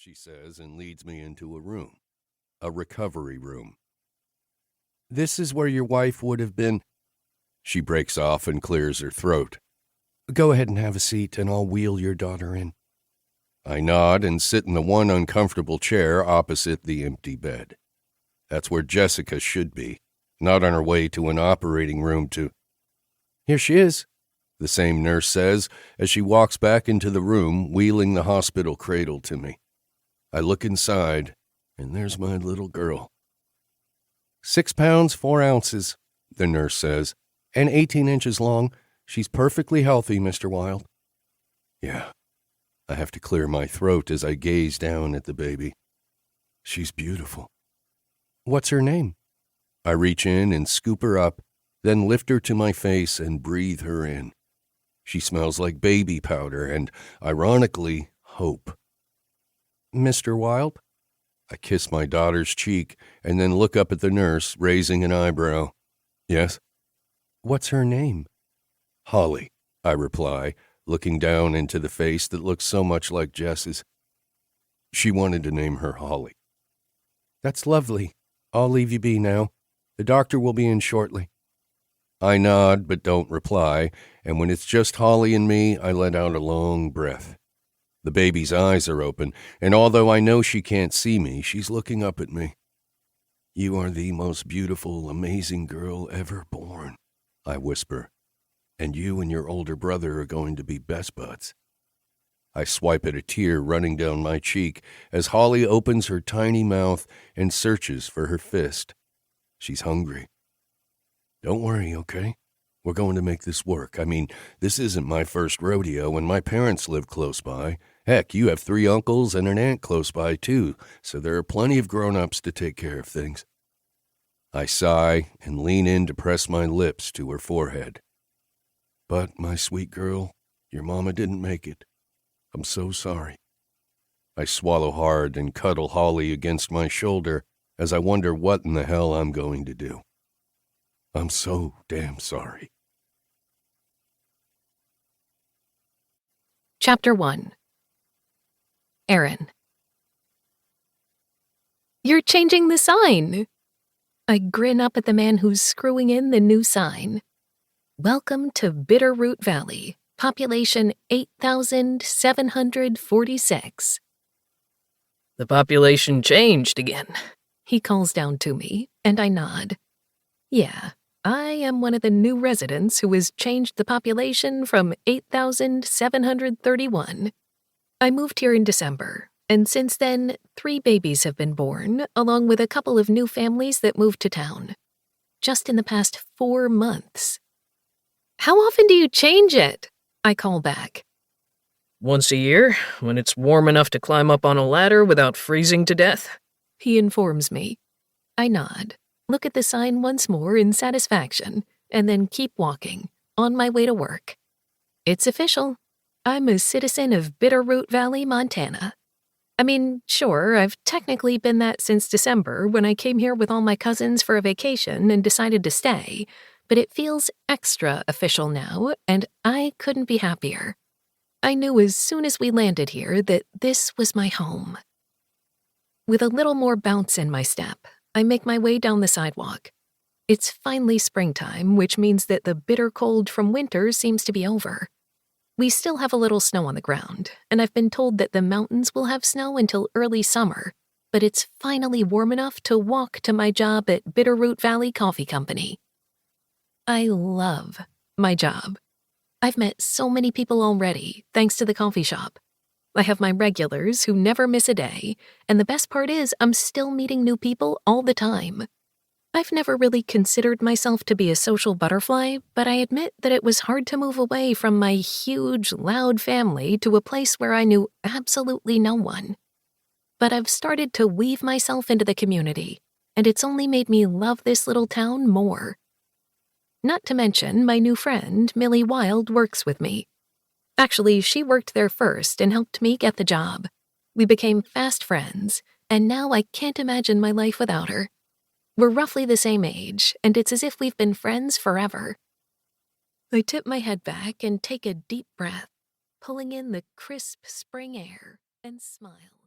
she says, and leads me into a room. A recovery room. This is where your wife would have been. She breaks off and clears her throat. Go ahead and have a seat, and I'll wheel your daughter in. I nod and sit in the one uncomfortable chair opposite the empty bed. That's where Jessica should be, not on her way to an operating room to... Here she is, the same nurse says as she walks back into the room, wheeling the hospital cradle to me. I look inside, and there's my little girl. 6 pounds, 4 ounces, the nurse says, and 18 inches long. She's perfectly healthy, Mr. Wilde. Yeah, I have to clear my throat as I gaze down at the baby. She's beautiful. What's her name? I reach in and scoop her up, then lift her to my face and breathe her in. She smells like baby powder and, ironically, hope. Mr. Wilde? I kiss my daughter's cheek and then look up at the nurse, raising an eyebrow. Yes? What's her name? Holly, I reply, looking down into the face that looks so much like Jess's. She wanted to name her Holly. That's lovely. I'll leave you be now. The doctor will be in shortly. I nod but don't reply, and when it's just Holly and me, I let out a long breath. The baby's eyes are open, and although I know she can't see me, she's looking up at me. You are the most beautiful, amazing girl ever born, I whisper, and you and your older brother are going to be best buds. I swipe at a tear running down my cheek as Holly opens her tiny mouth and searches for her fist. She's hungry. Don't worry, okay? We're going to make this work. I mean, this isn't my first rodeo, and my parents live close by. Heck, you have 3 uncles and an aunt close by, too, so there are plenty of grown-ups to take care of things. I sigh and lean in to press my lips to her forehead. But, my sweet girl, your mama didn't make it. I'm so sorry. I swallow hard and cuddle Holly against my shoulder as I wonder what in the hell I'm going to do. I'm so damn sorry. Chapter 1. Erin. You're changing the sign! I grin up at the man who's screwing in the new sign. Welcome to Bitterroot Valley, population 8,746. The population changed again. He calls down to me, and I nod. Yeah, I am one of the new residents who has changed the population from 8,731. I moved here in December, and since then, 3 babies have been born, along with a couple of new families that moved to town. Just in the past 4 months. How often do you change it? I call back. Once a year, when it's warm enough to climb up on a ladder without freezing to death. He informs me. I nod, look at the sign once more in satisfaction, and then keep walking, on my way to work. It's official. I'm a citizen of Bitterroot Valley, Montana. I mean, sure, I've technically been that since December when I came here with all my cousins for a vacation and decided to stay, but it feels extra official now, and I couldn't be happier. I knew as soon as we landed here that this was my home. With a little more bounce in my step, I make my way down the sidewalk. It's finally springtime, which means that the bitter cold from winter seems to be over. We still have a little snow on the ground, and I've been told that the mountains will have snow until early summer, but it's finally warm enough to walk to my job at Bitterroot Valley Coffee Company. I love my job. I've met so many people already, thanks to the coffee shop. I have my regulars who never miss a day, and the best part is I'm still meeting new people all the time. I've never really considered myself to be a social butterfly, but I admit that it was hard to move away from my huge, loud family to a place where I knew absolutely no one. But I've started to weave myself into the community, and it's only made me love this little town more. Not to mention, my new friend, Millie Wilde, works with me. Actually, she worked there first and helped me get the job. We became fast friends, and now I can't imagine my life without her. We're roughly the same age, and it's as if we've been friends forever. I tip my head back and take a deep breath, pulling in the crisp spring air, and smile.